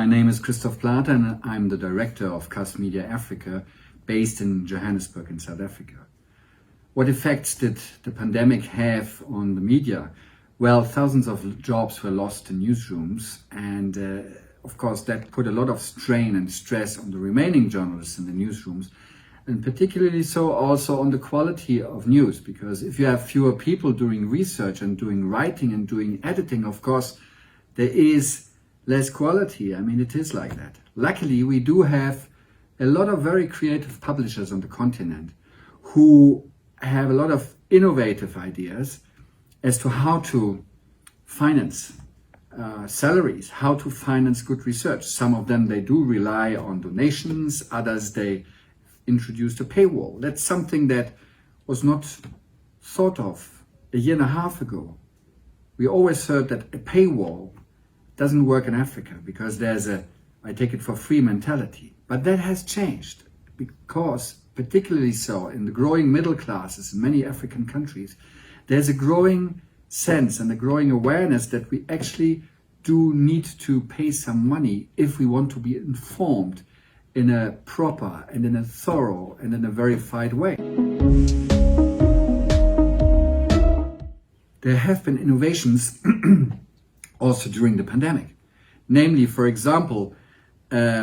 My name is Christoph Plate and I'm the director of KAS Media Africa, based in Johannesburg in South Africa. What effects did the pandemic have on the media? Well, thousands of jobs were lost in newsrooms, and of course that put a lot of strain and stress on the remaining journalists in the newsrooms, and particularly so also on the quality of news, because if you have fewer people doing research and doing writing and doing editing, of course there is less quality. I mean, it is like that. Luckily, we do have a lot of very creative publishers on the continent who have a lot of innovative ideas as to how to finance salaries, how to finance good research. Some of them, they do rely on donations, others they introduced a paywall. That's something that was not thought of a year and a half ago. We always heard that a paywall doesn't work in Africa because there's a I take it for free mentality. But that has changed because, particularly so in the growing middle classes in many African countries, there's a growing sense and a growing awareness that we actually do need to pay some money if we want to be informed in a proper and in a thorough and in a verified way. There have been innovations also during the pandemic. Namely, for example, a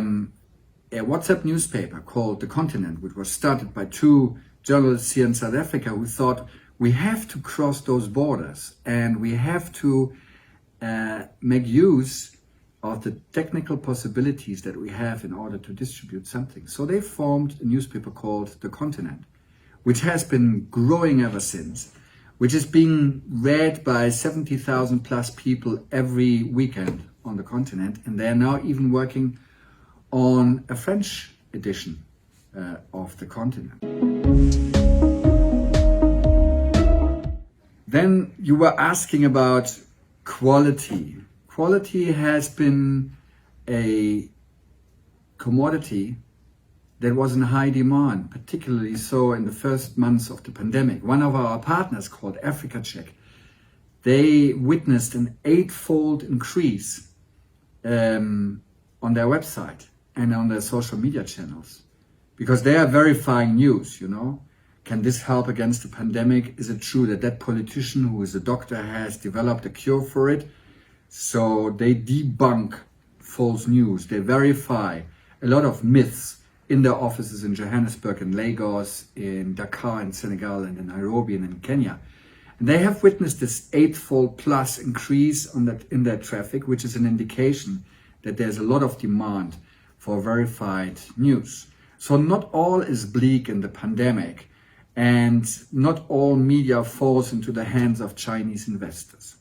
WhatsApp newspaper called The Continent, which was started by two journalists here in South Africa who thought we have to cross those borders and we have to make use of the technical possibilities that we have in order to distribute something. So they formed a newspaper called The Continent, which has been growing ever since, which is being read by 70,000 plus people every weekend on the continent, and they are now even working on a French edition of The Continent. Then you were asking about quality. Quality has been a commodity that was in high demand, particularly so in the first months of the pandemic. One of our partners called Africa Check, they witnessed an 8-fold increase on their website and on their social media channels, because they are verifying news, you know. Can this help against the pandemic? Is it true that that politician who is a doctor has developed a cure for it? So they debunk false news. They verify a lot of myths in their offices in Johannesburg and Lagos, in Dakar in Senegal, and in Nairobi and in Kenya. And they have witnessed this 8-fold plus increase in their traffic, which is an indication that there's a lot of demand for verified news. So not all is bleak in the pandemic, and not all media falls into the hands of Chinese investors.